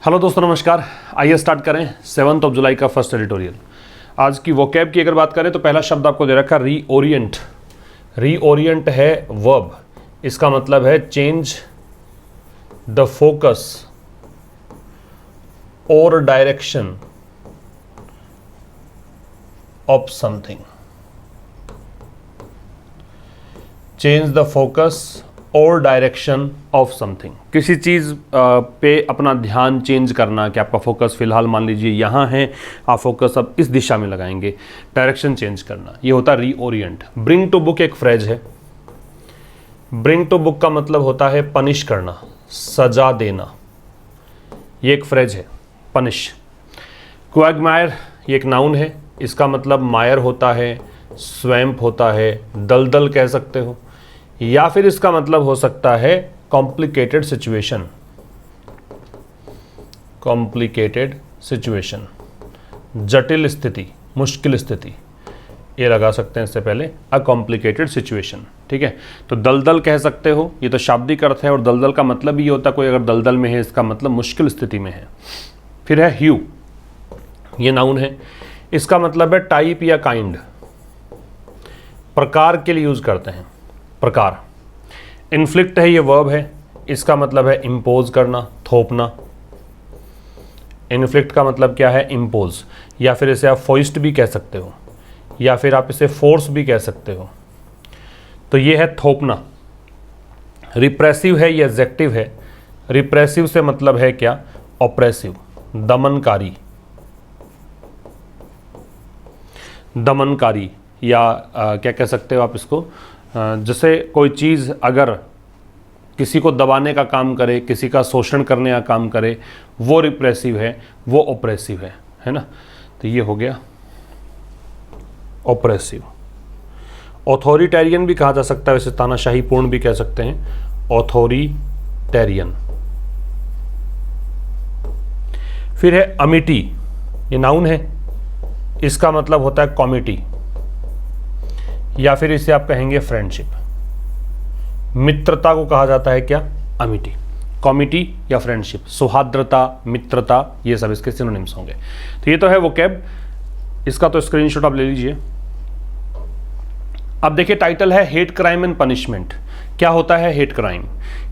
Hello दोस्तों, नमस्कार। आइए स्टार्ट करें 7 जुलाई का फर्स्ट एडिटोरियल। आज की वोकैब की अगर बात करें तो पहला शब्द आपको दे रखा रीओरिएंट। रीओरिएंट है वर्ब, इसका मतलब है चेंज द फोकस और direction of something. Change the focus और डायरेक्शन ऑफ समथिंग, किसी चीज़ पे अपना ध्यान चेंज करना कि आपका फोकस फिलहाल मान लीजिए यहाँ है, आप फोकस अब इस दिशा में लगाएंगे, डायरेक्शन चेंज करना, ये होता है रीओरिएंट। ब्रिंग टू बुक एक फ्रेज है। ब्रिंग टू बुक का मतलब होता है पनिश करना, सजा देना, ये एक फ्रेज है, पनिश। क्वैगमायर ये एक नाउन है, इसका मतलब मायर होता है, स्वैम्प होता है, दलदल कह सकते हो, या फिर इसका मतलब हो सकता है कॉम्प्लिकेटेड सिचुएशन। कॉम्प्लिकेटेड सिचुएशन, जटिल स्थिति, मुश्किल स्थिति, ये लगा सकते हैं इससे पहले, अ कॉम्प्लिकेटेड सिचुएशन। ठीक है, तो दलदल कह सकते हो, ये तो शाब्दिक अर्थ है, और दलदल का मतलब ये होता है कोई अगर दलदल में है इसका मतलब मुश्किल स्थिति में है। फिर है ह्यू, ये नाउन है, इसका मतलब है टाइप या काइंड, प्रकार के लिए यूज करते हैं, प्रकार। इन्फ्लिक्ट है, ये वर्ब है, इसका मतलब है इम्पोज करना, थोपना। इन्फ्लिक्ट का मतलब क्या है? इम्पोज, या फिर इसे आप फोइस्ट भी कह सकते हो, या फिर आप इसे फोर्स भी कह सकते हो। तो ये है थोपना। रिप्रेसिव है, ये एडजेक्टिव है। रिप्रेसिव से मतलब है क्या? ऑप्रेसिव, दमनकारी, दमनकारी, या क्या कह सकते हो आप इसको, जैसे कोई चीज़ अगर किसी को दबाने का काम करे, किसी का शोषण करने का काम करे, वो रिप्रेसिव है, वो ऑप्रेसिव है ना। तो ये हो गया ऑप्रेसिव। ऑथोरिटेरियन भी कहा जा सकता है, वैसे तानाशाही पूर्ण भी कह सकते हैं, ऑथोरिटेरियन। फिर है अमिटी, ये नाउन है, इसका मतलब होता है कॉमिटी, या फिर इसे आप कहेंगे फ्रेंडशिप। मित्रता को कहा जाता है क्या? अमिटी। कॉमिटी या फ्रेंडशिप, सौहार्द्रता, मित्रता, ये सब इसके सिनोनिम्स होंगे। तो ये तो है वोकैब, इसका तो स्क्रीनशॉट आप ले लीजिए। अब देखिए, टाइटल है हेट क्राइम एंड पनिशमेंट। क्या होता है हेट क्राइम?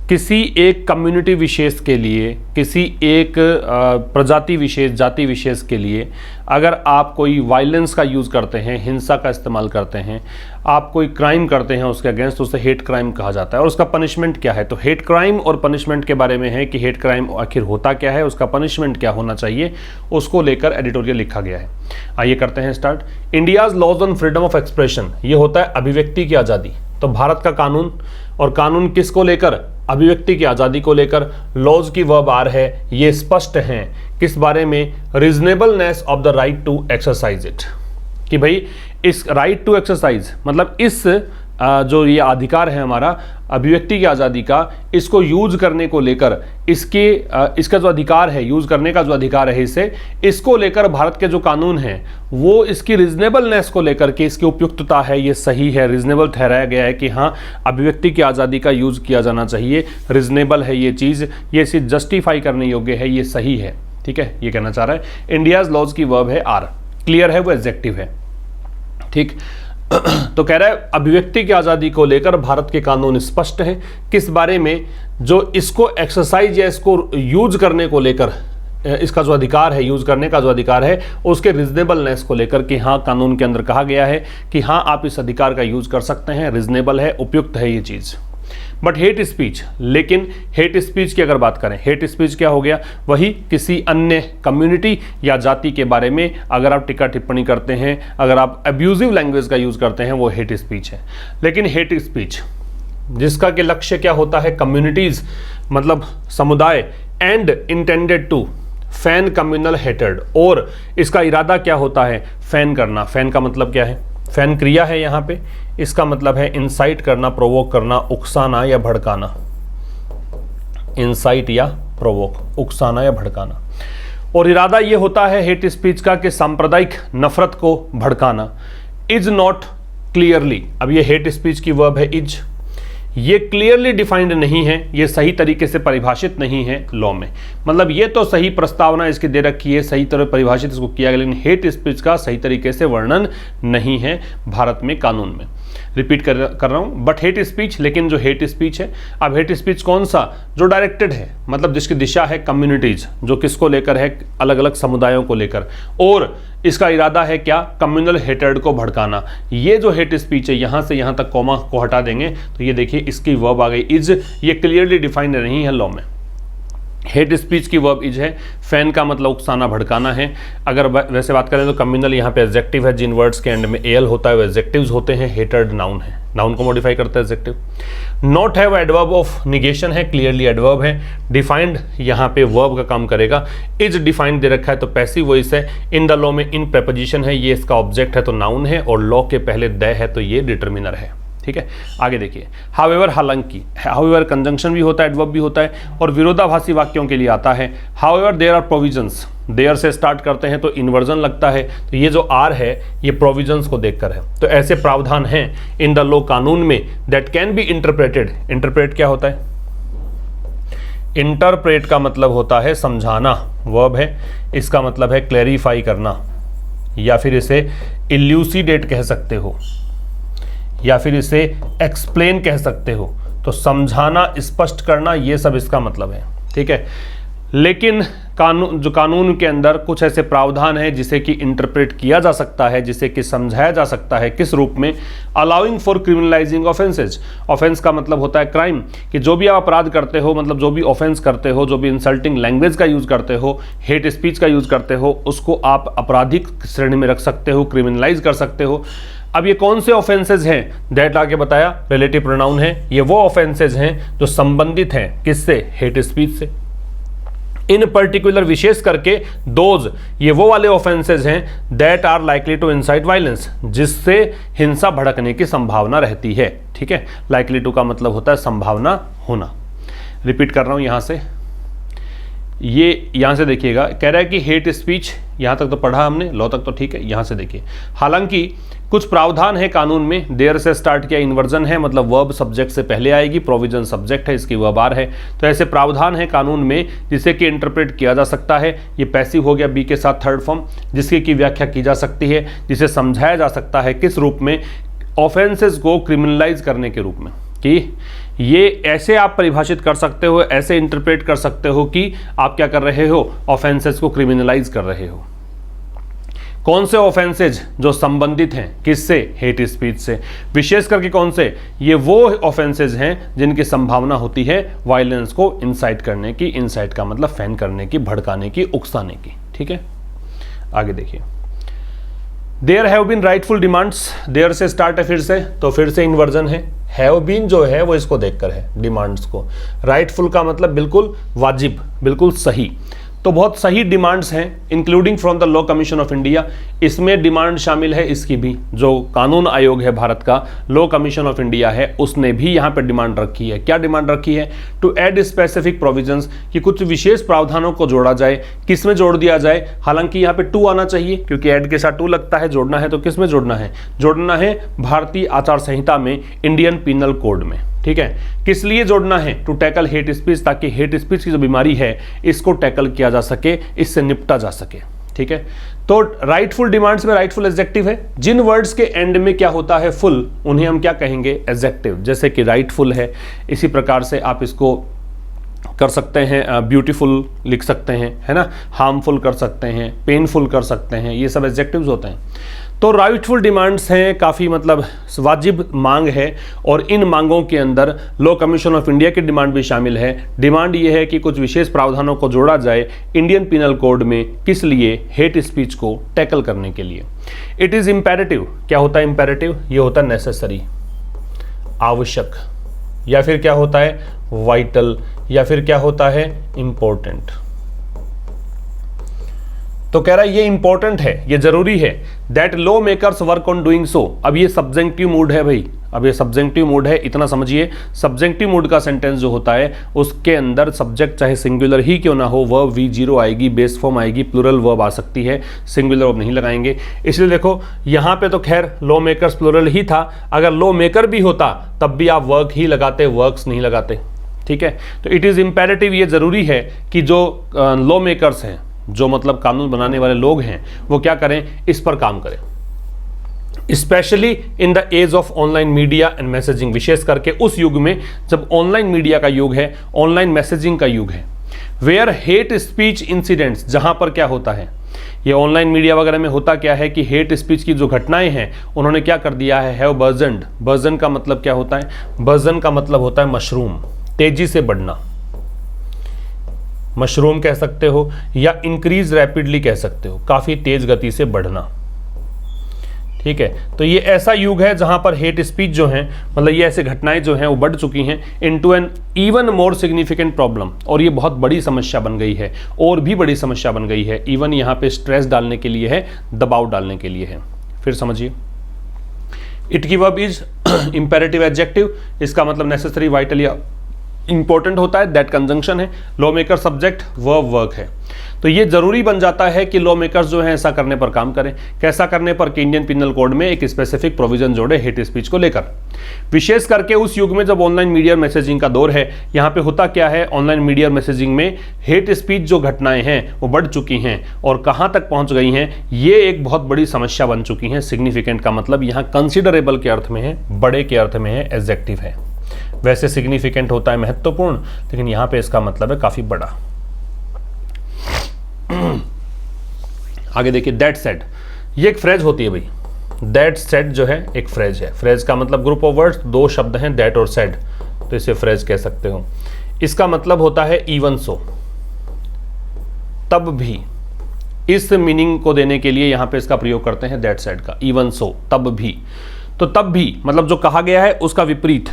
किसी एक कम्युनिटी विशेष के लिए, किसी एक प्रजाति विशेष, जाति विशेष के लिए अगर आप कोई वायलेंस का यूज़ करते हैं, हिंसा का इस्तेमाल करते हैं, आप कोई क्राइम करते हैं उसके अगेंस्ट, उसे हेट क्राइम कहा जाता है। और उसका पनिशमेंट क्या है? तो हेट क्राइम और पनिशमेंट के बारे में है कि हेट क्राइम आखिर होता क्या है, उसका पनिशमेंट क्या होना चाहिए, उसको लेकर एडिटोरियल लिखा गया है। आइए करते हैं start. India's laws on freedom of expression, ये होता है अभिव्यक्ति की आज़ादी। तो भारत का कानून, और कानून किसको लेकर? अभिव्यक्ति की आज़ादी को लेकर। लॉज की वर्ब आर है, ये स्पष्ट हैं किस बारे में? Reasonableness of the right to exercise it, कि भाई इस राइट टू एक्सरसाइज मतलब इस जो ये अधिकार है हमारा अभिव्यक्ति की आज़ादी का, इसको यूज करने को लेकर, इसका जो अधिकार है, यूज करने का जो अधिकार है इसे, इसको लेकर भारत के जो कानून हैं वो इसकी रीजनेबलनेस को लेकर के, इसकी उपयुक्तता है, ये सही है, रीजनेबल ठहराया गया है कि हाँ अभिव्यक्ति की आज़ादी का यूज किया जाना चाहिए, रीजनेबल है ये चीज़, ये इसे जस्टिफाई करने योग्य है, ये सही है। ठीक है, ये कहना चाह रहा है। इंडियाज लॉज की वर्ब है आर, क्लियर है, वो एडजेक्टिव है। ठीक, तो कह रहा है अभिव्यक्ति की आज़ादी को लेकर भारत के कानून स्पष्ट हैं किस बारे में? जो इसको एक्सरसाइज या इसको यूज करने को लेकर, इसका जो अधिकार है, यूज करने का जो अधिकार है, उसके रिजनेबलनेस को लेकर कि हाँ कानून के अंदर कहा गया है कि हाँ आप इस अधिकार का यूज कर सकते हैं, रिजनेबल है, उपयुक्त है ये चीज़। बट हेट स्पीच, लेकिन हेट स्पीच की अगर बात करें, हेट स्पीच क्या हो गया? वही किसी अन्य कम्युनिटी या जाति के बारे में अगर आप टिक्का टिप्पणी करते हैं, अगर आप अब्यूजिव लैंग्वेज का यूज करते हैं, वो हेट स्पीच है। लेकिन हेट स्पीच जिसका कि लक्ष्य क्या होता है? कम्युनिटीज मतलब समुदाय, and intended to fan communal हेटेड, और इसका इरादा क्या होता है? फैन करना। फैन का मतलब क्या है? फैन क्रिया है यहाँ पे, इसका मतलब है इंसाइट करना, प्रोवोक करना, उकसाना या भड़काना। इंसाइट या प्रोवोक, उकसाना या भड़काना। और इरादा ये होता है हेट स्पीच का कि सांप्रदायिक नफरत को भड़काना। इज नॉट क्लियरली, अब ये हेट स्पीच की वर्ब है इज, ये क्लियरली डिफाइंड नहीं है, ये सही तरीके से परिभाषित नहीं है लॉ में। मतलब ये तो सही प्रस्तावना इसकी दे रखी है, सही तरह परिभाषित इसको किया गया, लेकिन हेट स्पीच का सही तरीके से वर्णन नहीं है भारत में कानून में। रिपीट कर रहा हूँ, बट हेट स्पीच, लेकिन जो हेट स्पीच है, अब हेट स्पीच कौन सा, जो डायरेक्टेड है, मतलब जिसकी दिशा है कम्युनिटीज, जो किसको लेकर है, अलग अलग समुदायों को लेकर, और इसका इरादा है क्या, कम्युनल हेट्रेड को भड़काना। ये जो हेट स्पीच है, यहाँ से यहाँ तक कॉमा को हटा देंगे तो ये देखिए इसकी वर्ब आ गई इज, ये क्लियरली डिफाइंड नहीं है लॉ में। हेट स्पीच की वर्ब इज है, फैन का मतलब उकसाना, भड़काना है। अगर वैसे बात करें तो कम्युनल यहाँ पे एडजेक्टिव है, जिन वर्ड्स के एंड में एल होता है वो एडजेक्टिव्स होते हैं, हेटेड नाउन है, नाउन को मॉडिफाई करता है एडजेक्टिव। नॉट है वो एडवर्ब ऑफ निगेशन है, क्लियरली एडवर्ब है। डिफाइंड यहाँ पे वर्ब का काम करेगा, इज डिफाइंड दे रखा है तो पैसिव वॉइस है। इन द लॉ में इन प्रेपोजिशन है, ये इसका ऑब्जेक्ट है तो नाउन है, और लॉ के पहले द है तो ये डिटर्मिनर है। ठीक है, आगे देखिए, हाउएवर, हालांकि, हाउएवर कंजंक्शन भी होता है, एडवर्ब भी होता है, और विरोधाभासी वाक्यों के लिए आता है। However there are provisions, there से स्टार्ट करते हैं तो इन्वर्जन लगता है, तो ये जो आर है ये प्रोविजंस को देखकर है। तो ऐसे प्रावधान हैं इन द लॉ, कानून में, that can be interpreted. Interpret क्या होता है, इंटरप्रेट का मतलब होता है समझाना, वर्ब है, इसका मतलब है क्लैरिफाई करना, या फिर इसे इल्यूसिडेट कह सकते हो, या फिर इसे एक्सप्लेन कह सकते हो। तो समझाना, स्पष्ट करना, ये सब इसका मतलब है। ठीक है, लेकिन कानून के अंदर कुछ ऐसे प्रावधान हैं जिसे कि इंटरप्रेट किया जा सकता है, जिसे कि समझाया जा सकता है, किस रूप में, अलाउइंग फॉर क्रिमिनलाइजिंग ऑफेंसेज। ऑफेंस का मतलब होता है क्राइम, कि जो भी आप अपराध करते हो, मतलब जो भी ऑफेंस करते हो, जो भी इंसल्टिंग लैंग्वेज का यूज करते हो, हेट स्पीच का यूज करते हो, उसको आप आपराधिक श्रेणी में रख सकते हो, क्रिमिनलाइज कर सकते हो। अब ये कौन से ऑफेंसेज हैं, दैट आगे बताया, रिलेटिव प्रोनाउन है, ये वो ऑफेंसेज हैं जो संबंधित हैं किससे, हेट स्पीच से। इन पर्टिकुलर, विशेष करके, दोज, ये वो वाले ऑफेंसेज हैं that are likely to incite violence, जिससे हिंसा भड़कने की संभावना रहती है। ठीक है, लाइकली टू का मतलब होता है संभावना होना। रिपीट कर रहा हूं यहां से, ये यहां से देखिएगा, कह रहा है कि हेट स्पीच, यहां तक तो पढ़ा हमने, लॉ तक तो ठीक है, यहां से देखिए, हालांकि कुछ प्रावधान है कानून में, देयर से स्टार्ट किया, इन्वर्जन है, मतलब वर्ब सब्जेक्ट से पहले आएगी, प्रोविजन सब्जेक्ट है, इसकी वर्ब आर है। तो ऐसे प्रावधान है कानून में जिसे कि इंटरप्रेट किया जा सकता है, ये पैसिव हो गया बी के साथ थर्ड फॉर्म, जिसकी की व्याख्या की जा सकती है, जिसे समझाया जा सकता है, किस रूप में, ऑफेंसेस को क्रिमिनलाइज करने के रूप में, कि ये ऐसे आप परिभाषित कर सकते हो, ऐसे इंटरप्रेट कर सकते हो कि आप क्या कर रहे हो, ऑफेंसेस को क्रिमिनलाइज कर रहे हो। कौन से ऑफेंसेज, जो संबंधित हैं किससे, हेट स्पीच से। विशेष करके कौन से, ये वो ऑफेंसेज हैं जिनकी संभावना होती है वायलेंस को इंसाइट करने की, इंसाइट का मतलब फैन करने की, भड़काने की, उकसाने की। ठीक है, आगे देखिए, there have been rightful demands, there से स्टार्ट है, फिर से इन्वर्जन है, हैव बीन जो है वो इसको देखकर है, डिमांड्स को। राइटफुल का मतलब बिल्कुल वाजिब, बिल्कुल सही, तो बहुत सही डिमांड्स हैं, including from the law commission of India. इसमें डिमांड शामिल है इसकी भी, जो कानून आयोग है भारत का, लॉ कमीशन ऑफ इंडिया है, उसने भी यहाँ पे डिमांड रखी है। क्या डिमांड रखी है, टू ऐड स्पेसिफिक प्रोविजंस, कि कुछ विशेष प्रावधानों को जोड़ा जाए। किस में जोड़ दिया जाए, हालांकि यहाँ पे टू आना चाहिए, क्योंकि ऐड के साथ टू लगता है, जोड़ना है तो किस में जोड़ना है, जोड़ना है भारतीय आचार संहिता में, इंडियन पिनल कोड में। ठीक है, किस लिए जोड़ना है, टू टैकल हेट स्पीच, ताकि हेट स्पीच की जो बीमारी है इसको टैकल किया जा सके, इससे निपटा जा सके। ठीक है, तो राइटफुल डिमांड्स में राइटफुल एडजेक्टिव है, जिन वर्ड्स के एंड में क्या होता है फुल, उन्हें हम क्या कहेंगे, एडजेक्टिव। जैसे कि राइटफुल है, इसी प्रकार से आप इसको कर सकते हैं, ब्यूटीफुल लिख सकते हैं, है ना, हार्मफुल कर सकते हैं, पेनफुल कर सकते हैं, ये सब एडजेक्टिव्स होते हैं। तो राइटफुल डिमांड्स हैं, काफ़ी मतलब वाजिब मांग है, और इन मांगों के अंदर लॉ कमीशन ऑफ इंडिया की डिमांड भी शामिल है। डिमांड ये है कि कुछ विशेष प्रावधानों को जोड़ा जाए इंडियन पिनल कोड में, किस लिए, हेट स्पीच को टैकल करने के लिए। इट इज़ इम्पेरेटिव, क्या होता है इम्पेरेटिव, ये होता है नेसेसरी, आवश्यक, या फिर क्या होता है वाइटल, या फिर क्या होता है इम्पोर्टेंट। तो कह रहा है ये इंपॉर्टेंट है, ये जरूरी है, that law makers work on doing so. अब ये सब्जेक्टिव मूड है भाई, अब ये सब्जेक्टिव मूड है, इतना समझिए। सब्जेक्टिव मूड का सेंटेंस जो होता है उसके अंदर सब्जेक्ट चाहे सिंगुलर ही क्यों ना हो, वर्ब V0 आएगी, बेस फॉर्म आएगी, प्लूरल वर्ब आ सकती है, सिंगुलर वर्ब नहीं लगाएंगे। इसलिए देखो यहाँ पे तो खैर लॉ मेकर्स प्लूरल ही था, अगर लॉ मेकर भी होता तब भी आप वर्क ही लगाते, वर्क्स नहीं लगाते। ठीक है, तो इट इज़ इम्पेरेटिव, ये ज़रूरी है कि जो लॉ मेकर्स हैं, जो मतलब कानून बनाने वाले लोग हैं, वो क्या करें, इस पर काम करें। Specially in the age of online media and messaging, विशेष करके उस युग में जब ऑनलाइन मीडिया का युग है, ऑनलाइन मैसेजिंग का युग है। वेयर हेट स्पीच इंसिडेंट्स, जहां पर क्या होता है, ये ऑनलाइन मीडिया वगैरह में होता क्या है कि हेट स्पीच की जो घटनाएं हैं उन्होंने क्या कर दिया है, हैव बर्जन्ड। बर्जन का मतलब क्या होता है, बर्जन का मतलब होता है मशरूम, तेजी से बढ़ना, मशरूम कह सकते हो या इंक्रीज रैपिडली कह सकते हो, काफी तेज गति से बढ़ना। ठीक है, तो ये ऐसा युग है जहां पर हेट स्पीच जो है, मतलब ये ऐसे घटनाएं जो हैं वो बढ़ चुकी हैं into an even more significant problem, और ये बहुत बड़ी समस्या बन गई है, और भी बड़ी समस्या बन गई है। इवन यहाँ पे स्ट्रेस डालने के लिए है, दबाव डालने के लिए है। फिर समझिए, इट की वर्ब इज इंपेरेटिव एडजेक्टिव, इसका मतलब नेसेसरी, वाइटल या इंपॉर्टेंट होता है, दैट कंजंक्शन है। Law maker subject, verb work है। तो ये जरूरी बन जाता है कि लॉ मेकर्स जो है ऐसा करने पर काम करें। कैसा करने पर, कि इंडियन पिनल कोड में एक स्पेसिफिक प्रोविजन जोड़े हेट स्पीच को लेकर, विशेष करके उस युग में जब ऑनलाइन मीडिया मैसेजिंग का दौर है। यहाँ पे होता क्या है, ऑनलाइन मीडिया मैसेजिंग में हेट स्पीच जो घटनाएं हैं वो बढ़ चुकी हैं, और कहाँ तक पहुँच गई हैं, ये एक बहुत बड़ी समस्या बन चुकी हैं। सिग्निफिकेंट का मतलब यहाँ कंसिडरेबल के अर्थ में है, बड़े के अर्थ में है, एडजेक्टिव है। वैसे सिग्निफिकेंट होता है महत्वपूर्ण, लेकिन यहां पे इसका मतलब है काफी बड़ा। आगे देखिए, दैट सेड, ये एक फ्रेज होती है भाई। दैट सेड जो है एक फ्रेज है। फ्रेज का मतलब ग्रुप ऑफ वर्ड्स, दो शब्द हैं, दैट और सेड, तो इसे फ्रेज कह सकते हो। इसका मतलब होता है इवन सो, तब भी। इस मीनिंग को देने के लिए यहां पे इसका प्रयोग करते हैं दैट सेड का, इवन सो, तब भी। तो तब भी मतलब जो कहा गया है उसका विपरीत।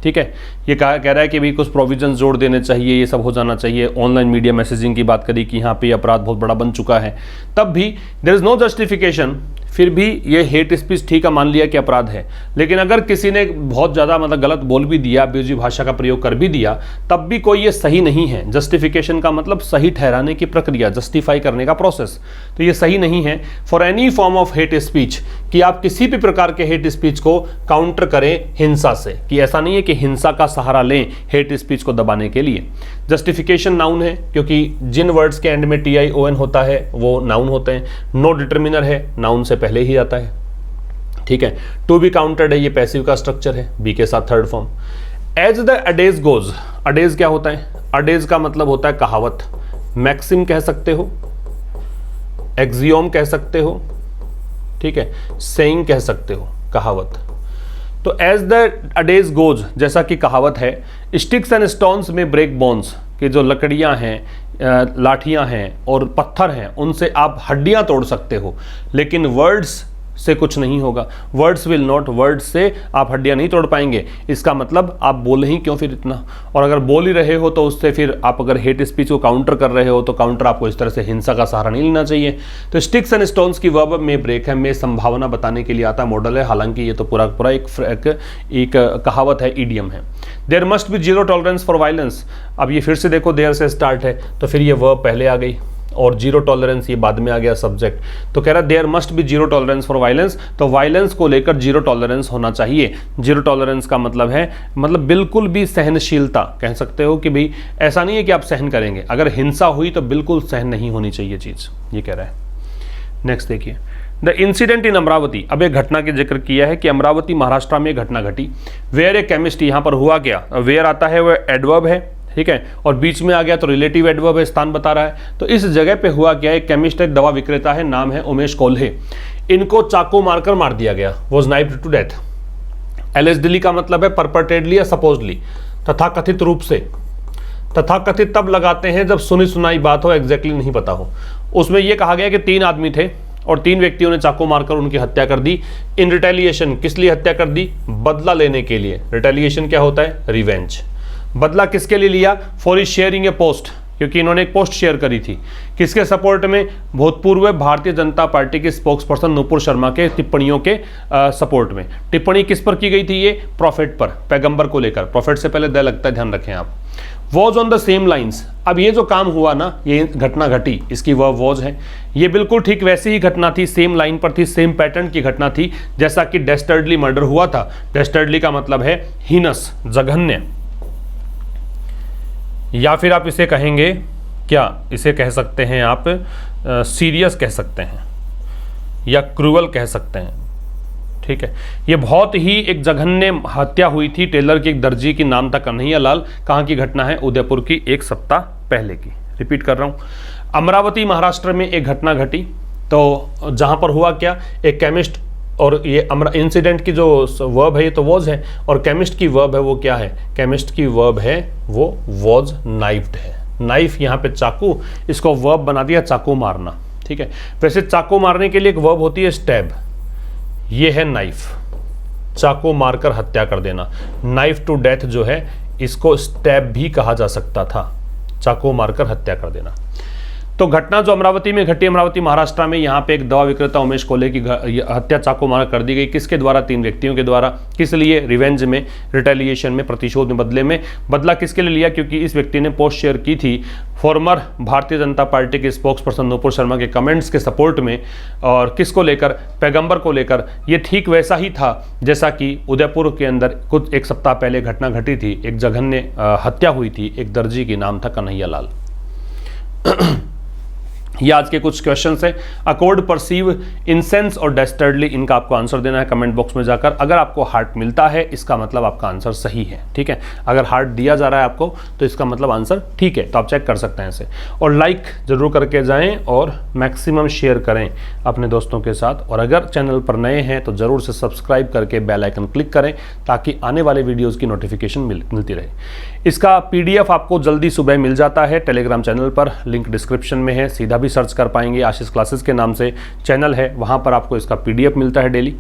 ठीक है, ये कह रहा है कि भाई कुछ प्रोविजन जोड़ देने चाहिए, ये सब हो जाना चाहिए। ऑनलाइन मीडिया मैसेजिंग की बात करी कि यहाँ पे अपराध बहुत बड़ा बन चुका है, तब भी देयर इज नो जस्टिफिकेशन। फिर भी ये हेट स्पीच ठीक है, मान लिया कि अपराध है, लेकिन अगर किसी ने बहुत ज़्यादा मतलब गलत बोल भी दिया, बेजी भाषा का प्रयोग कर भी दिया, तब भी कोई ये सही नहीं है। जस्टिफिकेशन का मतलब सही ठहराने की प्रक्रिया, जस्टिफाई करने का प्रोसेस, तो ये सही नहीं है for any form of hate speech, कि आप किसी भी प्रकार के हेट स्पीच को काउंटर करें हिंसा से, कि ऐसा नहीं है कि हिंसा का सहारा लें हेट स्पीच को दबाने के लिए। जस्टिफिकेशन नाउन है, क्योंकि जिन वर्ड्स के एंड में TION होता है वो नाउन होते हैं। नो डिटर्मिनर है, नाउन से पहले ही आता है। ठीक है, टू बी काउंटेड है, ये पैसिव का स्ट्रक्चर है, बी के साथ थर्ड फॉर्म। एज द अडेज गोज, अडेज क्या होता है, अडेज का मतलब होता है कहावत, मैक्सिम कह सकते हो, एक्सियोम कह सकते हो, ठीक है, सेइंग कह सकते हो, कहावत। तो एज द अडेज गोज, जैसा कि कहावत है, स्टिक्स एंड स्टोन्स में ब्रेक बोन्स, कि जो लकड़ियां हैं, लाठियां हैं और पत्थर हैं, उनसे आप हड्डियां तोड़ सकते हो, लेकिन वर्ड्स से कुछ नहीं होगा। वर्ड्स विल नॉट, वर्ड्स से आप हड्डियां नहीं तोड़ पाएंगे। इसका मतलब आप बोले ही क्यों फिर इतना, और अगर बोल ही रहे हो तो उससे फिर आप अगर हेट स्पीच को काउंटर कर रहे हो तो काउंटर आपको इस तरह से हिंसा का सहारा नहीं लेना चाहिए। तो स्टिक्स एंड स्टोन्स की वर्ब में ब्रेक है, में संभावना बताने के लिए आता मॉडल है, हालांकि ये तो पूरा पूरा एक कहावत है, ईडियम है। There must be zero tolerance for violence, अब ये फिर से देखो देयर से स्टार्ट है, तो फिर ये वर्ब पहले आ गई और जीरो टॉलरेंस ये बाद में आ गया सब्जेक्ट। तो कह रहा there must be zero tolerance for violence, तो वायलेंस को लेकर जीरो टॉलरेंस होना चाहिए। जीरो टॉलरेंस का मतलब है, मतलब बिल्कुल भी सहनशीलता, कह सकते हो कि भाई ऐसा नहीं है कि आप सहन करेंगे, अगर हिंसा हुई तो बिल्कुल सहन नहीं होनी चाहिए चीज़, ये कह रहा है। नेक्स्ट देखिए, द इंसिडेंट इन अमरावती, अब एक घटना के जिक्र किया है कि अमरावती महाराष्ट्र में घटना घटी। वेयर ए केमिस्ट, यहाँ पर हुआ क्या, वेयर आता है वह एडवर्ब है, ठीक है, और बीच में आ गया तो रिलेटिव एडवर्ब है, स्थान बता रहा है। तो इस जगह पे हुआ क्या, एक केमिस्ट, एक दवा विक्रेता है, नाम है उमेश कोल्हे, इनको चाकू मारकर मार दिया गया, was knifed to death. Allegedly का मतलब है परपेट्रेटली या सपोजली, तथा कथित रूप से। तथा कथित तब लगाते हैं जब सुनी सुनाई बात हो, एग्जैक्टली नहीं पता हो। उसमें यह कहा गया कि 3 आदमी थे और 3 व्यक्तियों ने चाकू मारकर उनकी हत्या कर दी। इन रिटेलिएशन, किस लिए हत्या कर दी, बदला लेने के लिए। रिटेलिएशन क्या होता है, रिवेंज। बदला किसके लिए लिया, फॉर शेयरिंग ए पोस्ट, क्योंकि इन्होंने एक पोस्ट शेयर करी थी किसके सपोर्ट में, भूतपूर्व भारतीय जनता पार्टी के स्पोक्सपर्सन नुपुर शर्मा के टिप्पणियों के सपोर्ट में। टिप्पणी किस पर की गई थी, ये प्रॉफिट पर, पैगंबर को लेकर। प्रॉफिट से पहले द लगता है, ध्यान रखें आप। Was on the same lines, अब ये जो काम हुआ ना, ये घटना घटी, इसकी वह वॉज है, ये बिल्कुल ठीक वैसी ही घटना थी, सेम लाइन पर थी, सेम पैटर्न की घटना थी जैसा कि डेस्टर्डली मर्डर हुआ था। डेस्टर्डली का मतलब है हीनस, जघन्य, या फिर आप इसे कहेंगे क्या, इसे कह सकते हैं आप सीरियस कह सकते हैं या क्रूअल कह सकते हैं, ठीक है। ये बहुत ही एक जघन्य हत्या हुई थी टेलर की एक दर्जी की, नाम था कन्हैया लाल। कहाँ की घटना है, उदयपुर की, एक सप्ताह पहले की। रिपीट कर रहा हूँ, अमरावती महाराष्ट्र में एक घटना घटी, तो जहाँ पर हुआ क्या, एक केमिस्ट, और ये इंसिडेंट की जो वर्ब है ये तो वॉज है, और केमिस्ट की वर्ब है वो क्या है, केमिस्ट की वर्ब है वो वॉज नाइफ्ड है। नाइफ यहाँ पे चाकू, इसको वर्ब बना दिया चाकू मारना, ठीक है। वैसे चाकू मारने के लिए एक वर्ब होती है स्टैब, ये है नाइफ, चाकू मारकर हत्या कर देना। नाइफ टू डेथ जो है इसको स्टैब भी कहा जा सकता था, चाकू मारकर हत्या कर देना। तो घटना जो अमरावती में घटी, अमरावती महाराष्ट्र में, यहाँ पे एक दवा विक्रेता उमेश कोल्हे की हत्या चाकू मार कर दी गई। किसके द्वारा, 3 व्यक्तियों के द्वारा। किस लिए, रिवेंज में, रिटेलिएशन में, प्रतिशोध में, बदले में। बदला किसके लिए लिया, क्योंकि इस व्यक्ति ने पोस्ट शेयर की थी फॉर्मर भारतीय जनता पार्टी के स्पोक्सपर्सन नुपुर शर्मा के कमेंट्स के सपोर्ट में, और किसको लेकर, पैगंबर को लेकर। ये ठीक वैसा ही था जैसा कि उदयपुर के अंदर कुछ एक सप्ताह पहले घटना घटी थी, एक जघन्य हत्या हुई थी एक दर्जी की, नाम था कन्हैया लाल। ये आज के कुछ क्वेश्चंस हैं। अकॉर्ड, परसीव, इंसेंस और डेस्टर्डली, इनका आपको आंसर देना है कमेंट बॉक्स में जाकर। अगर आपको हार्ट मिलता है इसका मतलब आपका आंसर सही है, ठीक है। अगर हार्ट दिया जा रहा है आपको तो इसका मतलब आंसर ठीक है, तो आप चेक कर सकते हैं इसे। और लाइक जरूर करके जाएं और मैक्सिमम शेयर करें अपने दोस्तों के साथ। और अगर चैनल पर नए हैं तो ज़रूर से सब्सक्राइब करके बेल आइकन क्लिक करें ताकि आने वाले वीडियोज़ की नोटिफिकेशन मिलती रहे। इसका PDF आपको जल्दी सुबह मिल जाता है टेलीग्राम चैनल पर, लिंक डिस्क्रिप्शन में है, सीधा भी सर्च कर पाएंगे, आशीष क्लासेस के नाम से चैनल है, वहाँ पर आपको इसका PDF मिलता है डेली।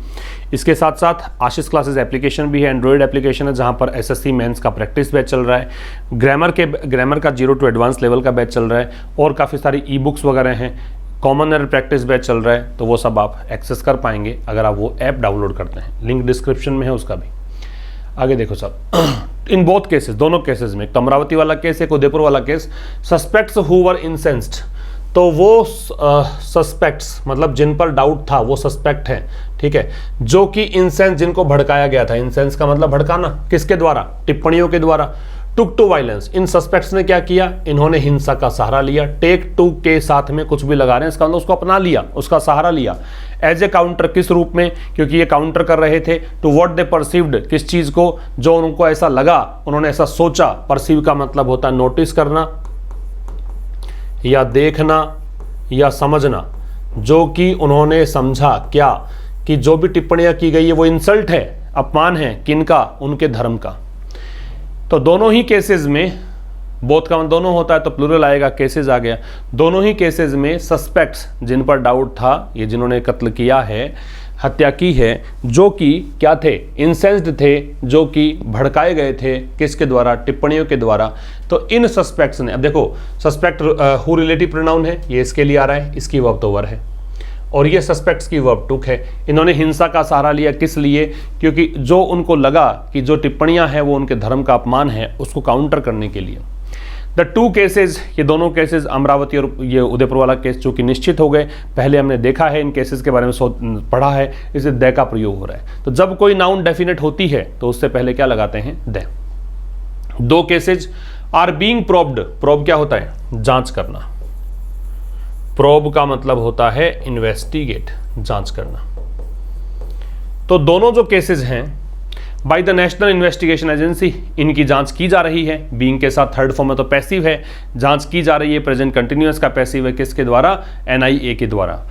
इसके साथ साथ आशीष क्लासेस एप्लीकेशन भी है, एंड्रॉयड एप्लीकेशन है, जहाँ पर SSC मेंस का प्रैक्टिस बैच चल रहा है, ग्रामर का 0 to एडवांस लेवल का बैच चल रहा है, और काफ़ी सारी ई-बुक्स वगैरह हैं, कॉमन एरर प्रैक्टिस बैच चल रहा है, तो वो सब आप एक्सेस कर पाएंगे अगर आप वो ऐप डाउनलोड करते हैं। लिंक डिस्क्रिप्शन में है उसका भी। आगे देखो सब, इन बोथ केसेस, दोनों केसेस में, तो अमरावती वाला केस, एक उदयपुर वाला केस, सस्पेक्ट्स हु वर इंसेंस्ड, तो वो सस्पेक्ट्स मतलब जिन पर डाउट था वो सस्पेक्ट हैं, ठीक है, जो कि इंसेंस, जिनको भड़काया गया था। इंसेंस का मतलब भड़काना, किसके द्वारा, टिप्पणियों के द्वारा। टुक टू वायलेंस, इन सस्पेक्ट्स ने क्या किया, इन्होंने हिंसा का सहारा लिया। टेक टू के साथ में कुछ भी लगा रहे हैं, इसका मतलब उसको अपना लिया, उसका सहारा लिया। एज ए काउंटर, किस रूप में, क्योंकि ये काउंटर कर रहे थे टू व्हाट दे परसीव्ड, किस चीज को, जो उनको ऐसा लगा, उन्होंने ऐसा सोचा। परसीव का मतलब होता है नोटिस करना या देखना या समझना, जो कि उन्होंने समझा क्या, कि जो भी टिप्पणियां की गई है वो इंसल्ट है, अपमान है, किनका, उनके धर्म का। तो दोनों ही केसेस में, बोथ का दोनों होता है तो प्लूरल आएगा, केसेस आ गया। दोनों ही केसेस में सस्पेक्ट्स, जिन पर डाउट था, ये जिन्होंने कत्ल किया है, हत्या की है, जो कि क्या थे, इंसेंस्ड थे, जो कि भड़काए गए थे, किसके द्वारा, टिप्पणियों के द्वारा। तो इन सस्पेक्ट्स ने, अब देखो सस्पेक्ट हु रिलेटिव प्रोनाउन है, ये इसके लिए आ रहा है, इसकी वर्ब तो वर है, और ये सस्पेक्ट्स की वर्ब टुक है। इन्होंने हिंसा का सहारा लिया, किस लिए, क्योंकि जो उनको लगा कि जो टिप्पणियां हैं वो उनके धर्म का अपमान है, उसको काउंटर करने के लिए। द टू केसेस, ये दोनों केसेस, अमरावती और ये उदयपुर वाला केस, चूंकि निश्चित हो गए, पहले हमने देखा है, इन केसेस के बारे में पढ़ा है, इसे द का प्रयोग हो रहा है। तो जब कोई नाउन डेफिनेट होती है तो उससे पहले क्या लगाते हैं, the. Two cases are being probed, probe क्या होता है, जांच करना। प्रोब का मतलब होता है इन्वेस्टिगेट, जांच करना। तो दोनों जो केसेस हैं by the national investigation agency, इनकी जांच की जा रही है। बीइंग के साथ थर्ड फॉर्म में तो पैसिव है, जांच की जा रही है, प्रेजेंट कंटिन्यूअस का पैसिव है, किसके द्वारा, NIA के द्वारा,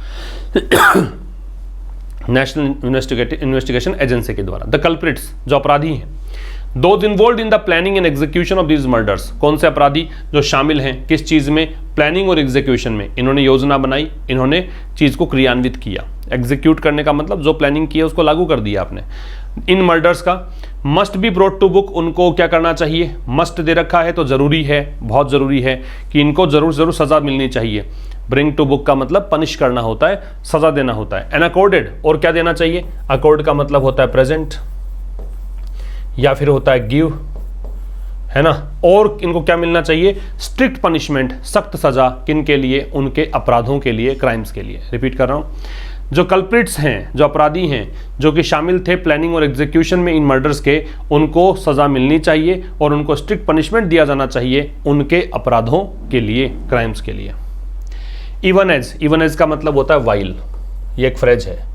नेशनल इन्वेस्टिगेशन एजेंसी के द्वारा। द कल्प्रिट्स, जो अपराधी हैं, those involve in the planning and execution of these murders, कौन से अपराधी, जो शामिल हैं किस चीज में, प्लानिंग और एग्जीक्यूशन में। इन्होंने योजना बनाई, इन्होंने चीज को क्रियान्वित किया। एग्जीक्यूट करने का मतलब जो प्लानिंग की है उसको लागू कर दिया आपने। इन मर्डर्स का। Must be brought to book, उनको क्या करना चाहिए, मस्ट दे रखा है तो जरूरी है, बहुत जरूरी है कि इनको जरूर सजा मिलनी चाहिए। ब्रिंग टू बुक का मतलब पनिश करना होता है, सजा देना होता है। अनअकॉर्डेड, और क्या देना चाहिए, अकॉर्ड का मतलब होता है प्रेजेंट या फिर होता है गिव, है ना। और इनको क्या मिलना चाहिए, स्ट्रिक्ट पनिशमेंट, सख्त सजा, किन के लिए, उनके अपराधों के लिए, क्राइम्स के लिए। रिपीट कर रहा हूं, जो कल्प्रिट्स हैं, जो अपराधी हैं, जो कि शामिल थे प्लानिंग और एग्जीक्यूशन में इन मर्डर्स के, उनको सजा मिलनी चाहिए और उनको स्ट्रिक्ट पनिशमेंट दिया जाना चाहिए उनके अपराधों के लिए, क्राइम्स के लिए। इवन एज का मतलब होता है वाइल, ये एक फ्रेज है।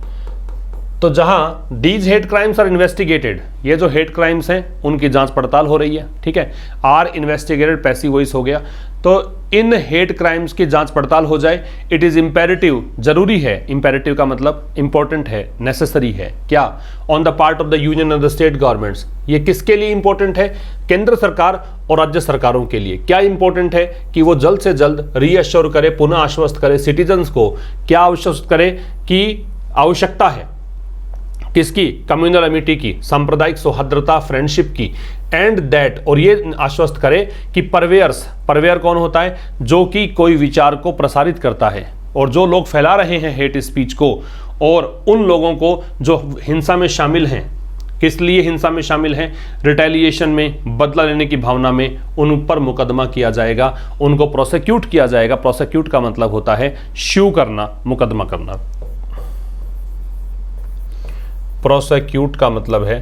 तो जहां these hate crimes are investigated, ये जो हेट क्राइम्स हैं उनकी जांच पड़ताल हो रही है, ठीक है। आर इन्वेस्टिगेटेड पैसिव वॉइस हो गया। तो इन हेट क्राइम्स की जांच पड़ताल हो जाए, इट इज इंपेरेटिव, जरूरी है। इंपेरेटिव का मतलब इंपॉर्टेंट है, नेसेसरी है, क्या, on the part of the union and the state governments. ये किसके लिए इंपॉर्टेंट है, केंद्र सरकार और राज्य सरकारों के लिए। क्या इंपॉर्टेंट है कि वो जल्द से जल्द रीअश्योर करे, पुनः आश्वस्त करे सिटीजन्स को, क्या आश्वस्त करे कि आवश्यकता है किसकी, कम्युनल अमिटी की, सांप्रदायिक सौहार्द्रता, फ्रेंडशिप की, एंड दैट, और ये आश्वस्त करे कि परवेयर कौन होता है, जो कि कोई विचार को प्रसारित करता है, और जो लोग फैला रहे हैं हेट स्पीच को, और उन लोगों को जो हिंसा में शामिल हैं, किस लिए हिंसा में शामिल हैं, रिटेलिएशन में, बदला लेने की भावना में, उन पर मुकदमा किया जाएगा, उनको प्रोसिक्यूट किया जाएगा। प्रोसिक्यूट का मतलब होता है श्यू करना, मुकदमा करना। प्रोसिक्यूट का मतलब है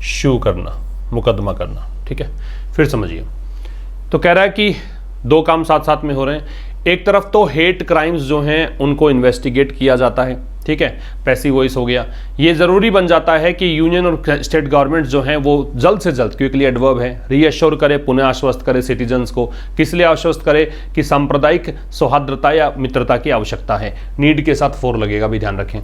शू करना, मुकदमा करना, ठीक है। फिर समझिए, तो कह रहा है कि दो काम साथ साथ में हो रहे हैं। एक तरफ तो हेट क्राइम्स जो हैं उनको इन्वेस्टिगेट किया जाता है, ठीक है, पैसिव वॉइस हो गया। ये जरूरी बन जाता है कि यूनियन और स्टेट गवर्नमेंट जो हैं वो जल्द से जल्द, क्विकली एडवर्ब है, रीअश्योर करे, पुनः आश्वस्त करे सिटीजन्स को। किस लिए आश्वस्त करे, कि सांप्रदायिक सौहार्द्रता या मित्रता की आवश्यकता है। नीड के साथ फोर लगेगा, भी ध्यान रखें।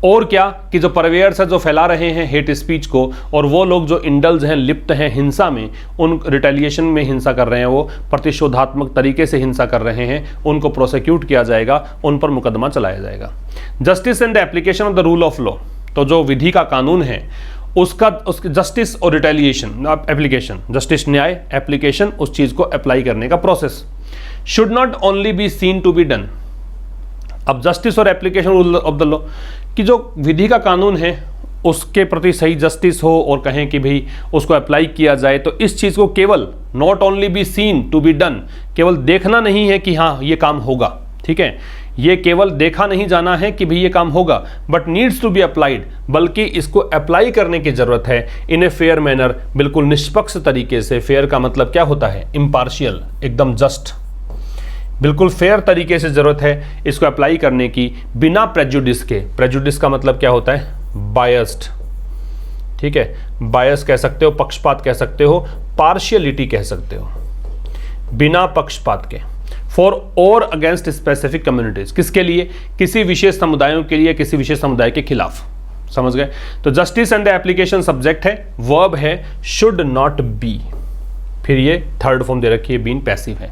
और क्या, कि जो परवेयर्स है, जो फैला रहे हैं हेट स्पीच को, और वो लोग जो इंडल्ज हैं, लिप्त हैं हिंसा में, उन रिटेलिएशन में हिंसा कर रहे हैं, वो प्रतिशोधात्मक तरीके से हिंसा कर रहे हैं, उनको प्रोसिक्यूट किया जाएगा, उन पर मुकदमा चलाया जाएगा। Justice and the application of the rule of law, तो जो विधि का कानून है उसका जस्टिस और रिटेलिएशन, एप्लीकेशन, जस्टिस न्याय, एप्लीकेशन उस चीज को अप्लाई करने का process, should not only be seen to be done. अब जस्टिस और application rule of the law, कि जो विधि का कानून है उसके प्रति सही जस्टिस हो और कहें कि भाई उसको अप्लाई किया जाए, तो इस चीज को केवल not only be seen to be done, केवल देखना नहीं है कि हाँ ये काम होगा, ठीक है, ये केवल देखा नहीं जाना है कि भाई ये काम होगा, but needs to be applied, बल्कि इसको अप्लाई करने की जरूरत है इन ए फेयर मैनर, बिल्कुल निष्पक्ष तरीके से। फेयर का मतलब क्या होता है, इम्पार्शियल, एकदम जस्ट, बिल्कुल फेयर तरीके से जरूरत है इसको अप्लाई करने की, बिना प्रेजुडिस के। प्रेजुडिस का मतलब क्या होता है, बायस्ड, ठीक है, बायस कह सकते हो, पक्षपात कह सकते हो, पार्शियलिटी कह सकते हो, बिना पक्षपात के। फॉर और अगेंस्ट स्पेसिफिक कम्युनिटीज, किसके लिए, किसी विशेष समुदायों के लिए, किसी विशेष समुदाय के खिलाफ। समझ गए। तो justice and the application subject है, वर्ब है शुड नॉट बी, फिर ये थर्ड फॉर्म दे रखी है, बीन पैसिव है।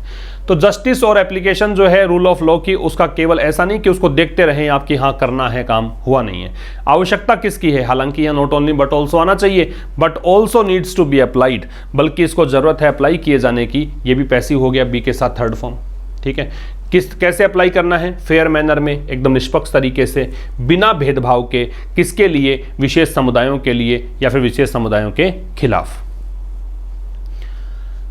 तो जस्टिस और एप्लीकेशन जो है रूल ऑफ लॉ की, उसका केवल ऐसा नहीं कि उसको देखते रहें आप कि हाँ करना है काम, हुआ नहीं है। आवश्यकता किसकी है, हालांकि यह नॉट ओनली बट ऑल्सो आना चाहिए, but also needs to be applied, बल्कि इसको जरूरत है अप्लाई किए जाने की। ये भी पैसिव हो गया, बी के साथ थर्ड फॉर्म, ठीक है। कैसे अप्लाई करना है, फेयर मैनर में, एकदम निष्पक्ष तरीके से, बिना भेदभाव के, किसके लिए, विशेष समुदायों के लिए या फिर विशेष समुदायों के खिलाफ।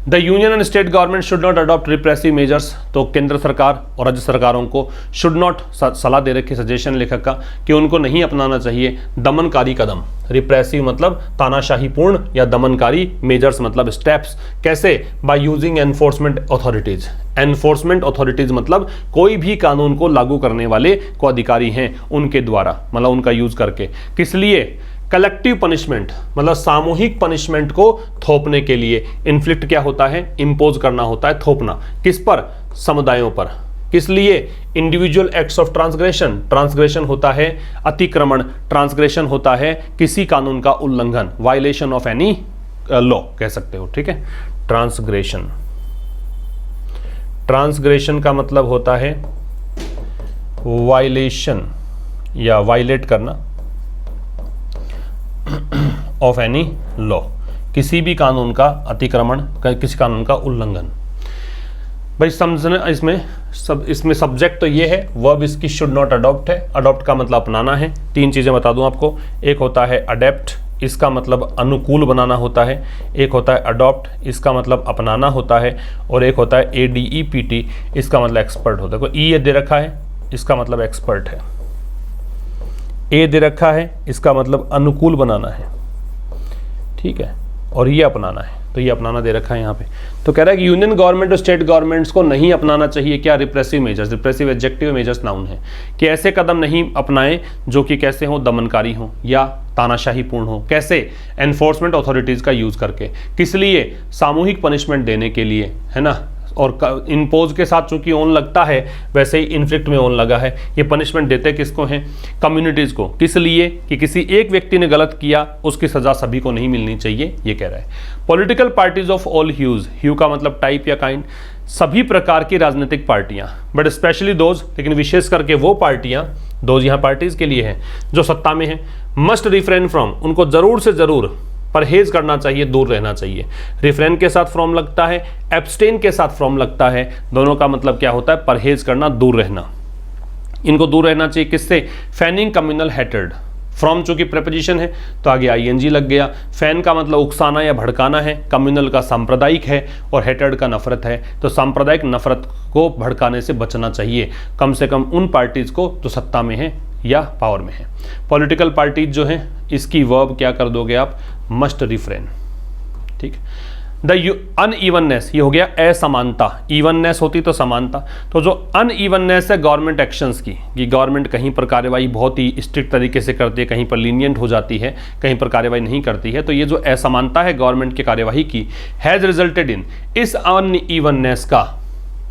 The union and state government should not adopt repressive measures, तो केंद्र सरकार और राज्य सरकारों को शुड नॉट, सलाह दे रखी, सजेशन लेखक का, कि उनको नहीं अपनाना चाहिए दमनकारी कदम। रिप्रेसिव मतलब तानाशाहीपूर्ण या दमनकारी, मेजर्स मतलब स्टेप्स। कैसे, by using enforcement authorities. Enforcement authorities मतलब कोई भी कानून को लागू करने वाले को अधिकारी हैं, उनके द्वारा, मतलब उनका यूज करके। किस लिए, कलेक्टिव पनिशमेंट मतलब सामूहिक पनिशमेंट को थोपने के लिए। इन्फ्लिक्ट क्या होता है, इंपोज करना होता है, थोपना। किस पर, समुदायों पर। किस लिए, individual acts of transgression. Transgression होता है अतिक्रमण, ट्रांसग्रेशन होता है किसी कानून का उल्लंघन, वायलेशन ऑफ एनी लॉ कह सकते हो, ठीक है। ट्रांसग्रेशन, ट्रांसग्रेशन का मतलब होता है वायलेशन या वायलेट करना। ऑफ एनी लॉ, किसी भी कानून का अतिक्रमण, किसी कानून का उल्लंघन। भाई समझना इसमें सब्जेक्ट तो ये है, वर्ब इसकी शुड नॉट अडॉप्ट है। अडॉप्ट का मतलब अपनाना है। 3 चीज़ें बता दूं आपको, एक होता है अडेप्ट, इसका मतलब अनुकूल बनाना होता है, एक होता है अडॉप्ट, इसका मतलब अपनाना होता है, और एक होता है ADEPT, इसका मतलब एक्सपर्ट होता है। कोई ई दे रखा है, इसका मतलब एक्सपर्ट है, ए दे रखा है, इसका मतलब अनुकूल बनाना है, ठीक है, और ये अपनाना है, तो ये अपनाना दे रखा है यहाँ पे। तो कह रहा है कि यूनियन गवर्नमेंट और स्टेट गवर्नमेंट्स को नहीं अपनाना चाहिए क्या, repressive measures. Repressive adjective, measures noun है, कि ऐसे कदम नहीं अपनाएं जो कि कैसे हो, दमनकारी हो या तानाशाही पूर्ण हो। कैसे, एनफोर्समेंट अथॉरिटीज़ का यूज़ करके। किस लिए, सामूहिक पनिशमेंट देने के लिए, है ना। और इम्पोज के साथ चूंकि ओन लगता है, वैसे ही इन्फ्लिक्ट में ओन लगा है। ये पनिशमेंट देते किसको हैं, कम्युनिटीज़ को। किस लिए, कि किसी एक व्यक्ति ने गलत किया, उसकी सज़ा सभी को नहीं मिलनी चाहिए, ये कह रहा है। Political parties of all hues, hue का मतलब टाइप या काइंड, सभी प्रकार की राजनीतिक पार्टियां, बट स्पेशली दोज, लेकिन विशेष करके वो पार्टियां, दोज यहाँ पार्टीज के लिए है, जो सत्ता में है, मस्ट रिफ्रेन फ्रॉम, उनको जरूर से जरूर परहेज करना चाहिए, दूर रहना चाहिए। रिफ्रेन के साथ फ्रॉम लगता है, एब्सटेन के साथ फ्रॉम लगता है, दोनों का मतलब क्या होता है, परहेज करना, दूर रहना। इनको दूर रहना चाहिए किससे, फैनिंग कम्युनल हेटेड। फ्रॉम चूंकि प्रेपोजिशन है तो आगे ING लग गया। फैन का मतलब उकसाना या भड़काना है, कम्युनल का सांप्रदायिक है, और हेटेड का नफरत है। तो सांप्रदायिक नफरत को भड़काने से बचना चाहिए, कम से कम उन पार्टीज को जो सत्ता में है या पावर में है। पॉलिटिकल पार्टीज जो हैं, इसकी वर्ब क्या कर दोगे आप, मस्ट रिफ्रेन, ठीक। द अनइवननेस, ये हो गया असमानता, इवननेस होती तो समानता। तो जो अनइवननेस है गवर्नमेंट एक्शंस की, कि गवर्नमेंट कहीं पर कार्यवाही बहुत ही स्ट्रिक्ट तरीके से करती है, कहीं पर लीनियंट हो जाती है, कहीं पर कार्यवाही नहीं करती है। तो ये जो असमानता है गवर्नमेंट की कार्यवाही की, हैज़ रिजल्टेड इन, इस अनइवननेस का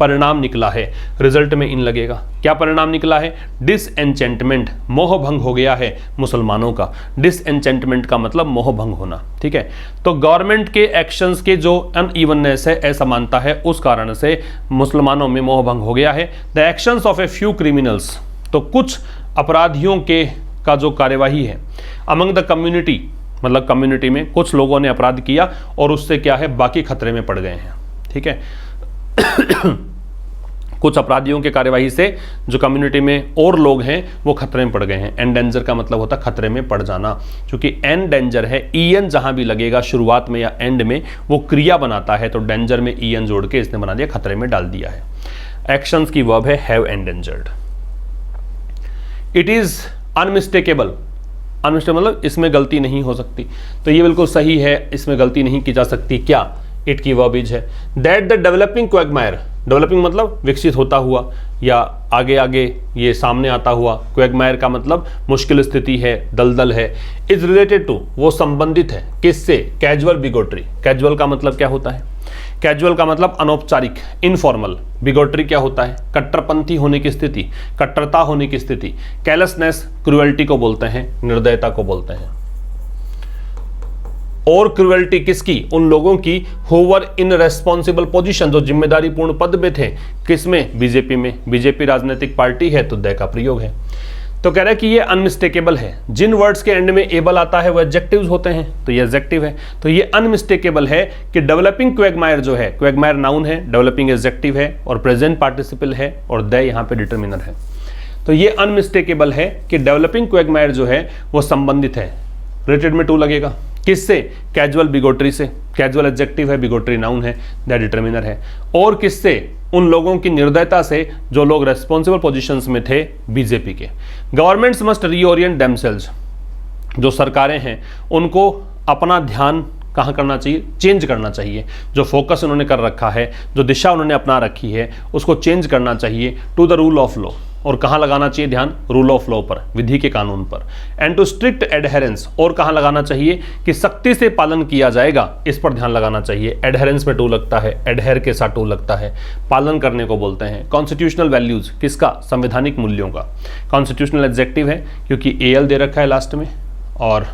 परिणाम निकला है, रिजल्ट में इन लगेगा। क्या परिणाम निकला है, डिसएन्चेंटमेंट, मोह भंग हो गया है मुसलमानों का। डिसएन्चेंटमेंट का मतलब मोह भंग होना, ठीक है। तो गवर्नमेंट के एक्शंस के जो अनइवननेस है, असमानता है, उस कारण से मुसलमानों में मोह भंग हो गया है। The actions of a few criminals, तो कुछ अपराधियों के का जो कार्यवाही है, अमंग द कम्युनिटी, मतलब कम्युनिटी में कुछ लोगों ने अपराध किया और उससे क्या है, बाकी खतरे में पड़ गए हैं, ठीक है। कुछ अपराधियों के कार्यवाही से जो कम्युनिटी में और लोग हैं वो खतरे में पड़ गए हैं। एंडेंजर का मतलब होता है खतरे में पड़ जाना, क्योंकि एंडेंजर है, EN जहां भी लगेगा शुरुआत में या एंड में वो क्रिया बनाता है, तो डेंजर में EN जोड़ के इसने बना दिया, खतरे में डाल दिया है। एक्शंस की वर्ब है have endangered. It is unmistakable, unmistakable मतलब इसमें गलती नहीं हो सकती, तो ये बिल्कुल सही है, इसमें गलती नहीं की जा सकती। क्या, इट की वर्बिज है। That the developing Quagmire, developing मतलब विकसित होता हुआ या आगे आगे ये सामने आता हुआ, क्वैगमायर का मतलब मुश्किल स्थिति है, दलदल है। इज रिलेटेड टू, वो संबंधित है किससे, कैजुअल बिगोट्री। कैजुअल का मतलब क्या होता है, कैजुअल का मतलब अनौपचारिक, इनफॉर्मल। बिगोट्री क्या होता है, कट्टरपंथी होने की स्थिति, कट्टरता होने की स्थिति। कैलसनेस क्रुएल्टी को बोलते हैं, निर्दयता को बोलते हैं। और क्रुएल्टी किसकी, उन लोगों की who were in responsible position, जो जिम्मेदारी पूर्ण पद में थे, किसमें, बीजेपी में। बीजेपी राजनीतिक पार्टी है तो दय का प्रयोग है। तो कह रहा है कि ये अनमिस्टेकेबल है। जिन वर्ड्स के एंड में एबल आता है वो एडजेक्टिव्स होते हैं, तो ये एडजेक्टिव है। तो ये अनमिस्टेकेबल है कि डेवलपिंग क्वैगमायर जो है, क्वैगमायर नाउन है, डेवलपिंग एडजेक्टिव है, और प्रेजेंट पार्टिसिपल है, और दय यहाँ पे डिटर्मिनर है। तो ये अनमिस्टेकेबल है कि डेवलपिंग क्वैगमायर जो है वो संबंधित है, रिलेटेड में टू लगेगा, किससे, कैजुअल बिगोट्री से। कैजुअल एडजेक्टिव है, बिगोट्री नाउन है, दैट डिटर्मिनर है। और किससे, उन लोगों की निर्दयता से जो लोग रेस्पॉन्सिबल पोजीशंस में थे बीजेपी के। गवर्नमेंट्स मस्ट रीओरिएंट देमसेल्व्स, जो सरकारें हैं उनको अपना ध्यान कहाँ करना चाहिए, चेंज करना चाहिए। जो फोकस उन्होंने कर रखा है, जो दिशा उन्होंने अपना रखी है, उसको चेंज करना चाहिए to the rule of law. और कहाँ लगाना चाहिए ध्यान, रूल ऑफ लॉ पर, विधि के कानून पर। एंड टू स्ट्रिक्ट एडहेरेंस, और कहाँ लगाना चाहिए कि सख्ती से पालन किया जाएगा, इस पर ध्यान लगाना चाहिए। एडहेरेंस में टू लगता है, एडहेर के साथ टू लगता है, पालन करने को बोलते हैं। कॉन्स्टिट्यूशनल वैल्यूज, किसका, संवैधानिक मूल्यों का। कॉन्स्टिट्यूशनल एडजेक्टिव है क्योंकि AL दे रखा है लास्ट में, और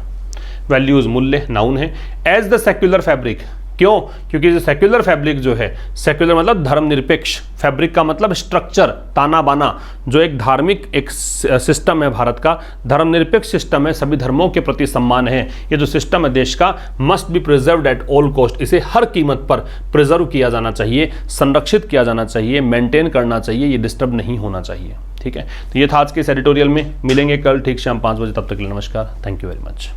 वैल्यूज मूल्य नाउन है। एज द सेक्युलर फैब्रिक, क्यों? क्योंकि जो सेक्युलर फैब्रिक जो है, सेक्युलर मतलब धर्मनिरपेक्ष, फैब्रिक का मतलब स्ट्रक्चर, ताना बाना, जो एक धार्मिक एक सिस्टम है भारत का, धर्मनिरपेक्ष सिस्टम है, सभी धर्मों के प्रति सम्मान है, ये जो सिस्टम है देश का, must B preserved at all cost, इसे हर कीमत पर प्रिजर्व किया जाना चाहिए, संरक्षित किया जाना चाहिए, मेंटेन करना चाहिए, ये डिस्टर्ब नहीं होना चाहिए। ठीक है, तो ये था आज के इस एडिटोरियल में। मिलेंगे कल ठीक शाम 5 बजे, तब तक के लिए नमस्कार, थैंक यू वेरी मच।